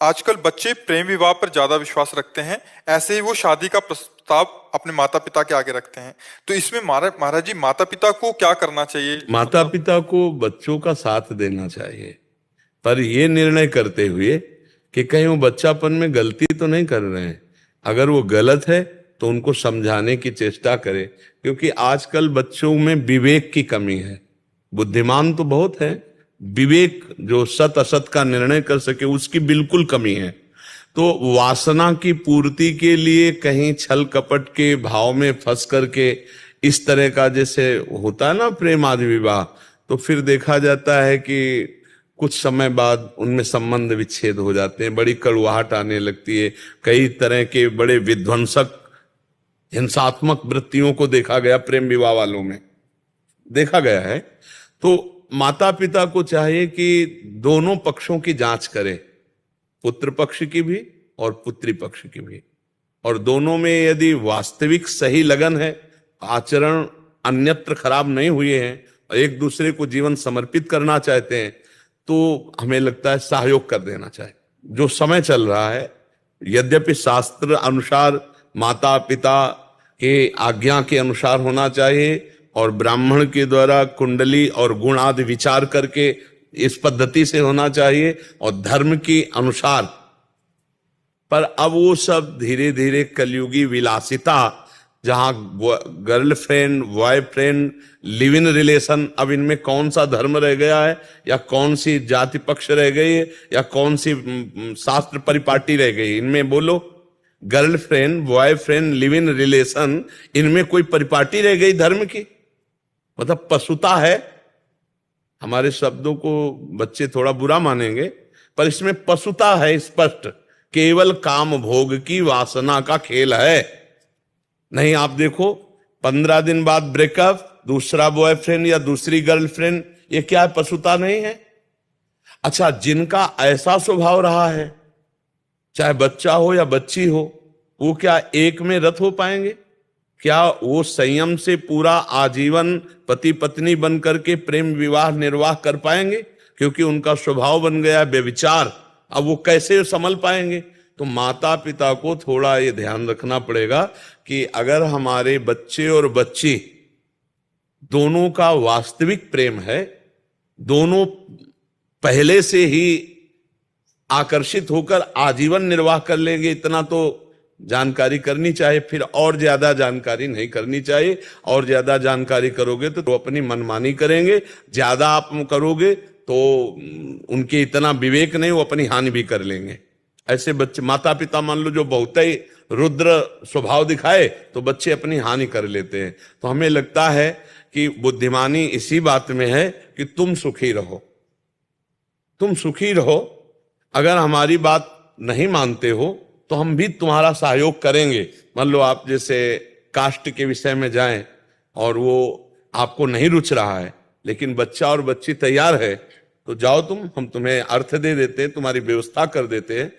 आजकल बच्चे प्रेम विवाह पर ज्यादा विश्वास रखते हैं। ऐसे ही वो शादी का प्रस्ताव अपने माता पिता के आगे रखते हैं। तो इसमें महाराज जी, माता पिता को क्या करना चाहिए? माता मतलब पिता को बच्चों का साथ देना चाहिए, पर यह निर्णय करते हुए कि कहीं वो बच्चापन में गलती तो नहीं कर रहे हैं। अगर वो गलत है तो उनको समझाने की चेष्टा करें, क्योंकि आजकल बच्चों में विवेक की कमी है। बुद्धिमान तो बहुत है, विवेक जो सत असत का निर्णय कर सके उसकी बिल्कुल कमी है। तो वासना की पूर्ति के लिए कहीं छल कपट के भाव में फंस करके इस तरह का जैसे होता है ना प्रेम आदि विवाह, तो फिर देखा जाता है कि कुछ समय बाद उनमें संबंध विच्छेद हो जाते हैं, बड़ी कड़वाहट आने लगती है। कई तरह के बड़े विध्वंसक हिंसात्मक वृत्तियों को देखा गया प्रेम विवाह वालों में, देखा गया है। तो माता पिता को चाहिए कि दोनों पक्षों की जांच करें, पुत्र पक्ष की भी और पुत्री पक्ष की भी। और दोनों में यदि वास्तविक सही लगन है, आचरण अन्यत्र खराब नहीं हुए हैं और एक दूसरे को जीवन समर्पित करना चाहते हैं, तो हमें लगता है सहयोग कर देना चाहिए। जो समय चल रहा है, यद्यपि शास्त्र अनुसार माता पिता के आज्ञा के अनुसार होना चाहिए और ब्राह्मण के द्वारा कुंडली और गुण आदि विचार करके इस पद्धति से होना चाहिए और धर्म के अनुसार, पर अब वो सब धीरे धीरे कलयुगी विलासिता, जहां girlfriend boyfriend live in relation, अब इनमें कौन सा धर्म रह गया है या कौन सी जाति पक्ष रह गई है या कौन सी शास्त्र परिपाटी रह गई? इनमें बोलो, girlfriend boyfriend live in relation, इनमें कोई परिपाटी रह गई धर्म की? मतलब पशुता है। हमारे शब्दों को बच्चे थोड़ा बुरा मानेंगे, पर इसमें पशुता है स्पष्ट। केवल काम भोग की वासना का खेल है। नहीं, आप देखो 15 दिन बाद ब्रेकअप, दूसरा बॉयफ्रेंड या दूसरी गर्लफ्रेंड, ये क्या है? पशुता नहीं है? अच्छा, जिनका ऐसा स्वभाव रहा है, चाहे बच्चा हो या बच्ची हो, वो क्या एक में रत हो पाएंगे? क्या वो संयम से पूरा आजीवन पति पत्नी बन करके प्रेम विवाह निर्वाह कर पाएंगे? क्योंकि उनका स्वभाव बन गया व्यभिचार। अब वो कैसे संभल पाएंगे? तो माता पिता को थोड़ा ये ध्यान रखना पड़ेगा कि अगर हमारे बच्चे और बच्ची दोनों का वास्तविक प्रेम है, दोनों पहले से ही आकर्षित होकर आजीवन निर्वाह कर लेंगे, इतना तो जानकारी करनी चाहिए। फिर और ज्यादा जानकारी नहीं करनी चाहिए। और ज्यादा जानकारी करोगे तो अपनी मनमानी करेंगे, ज्यादा आप करोगे तो उनके इतना विवेक नहीं, वो अपनी हानि भी कर लेंगे। ऐसे बच्चे, माता पिता मान लो जो बहुत ही रुद्र स्वभाव दिखाए, तो बच्चे अपनी हानि कर लेते हैं। तो हमें लगता है कि बुद्धिमानी इसी बात में है कि तुम सुखी रहो, तुम सुखी रहो। अगर हमारी बात नहीं मानते हो तो हम भी तुम्हारा सहयोग करेंगे। मान लो आप जैसे कास्ट के विषय में जाएं और वो आपको नहीं रुच रहा है, लेकिन बच्चा और बच्ची तैयार है, तो जाओ तुम, हम तुम्हें अर्थ दे देते हैं, तुम्हारी व्यवस्था कर देते हैं।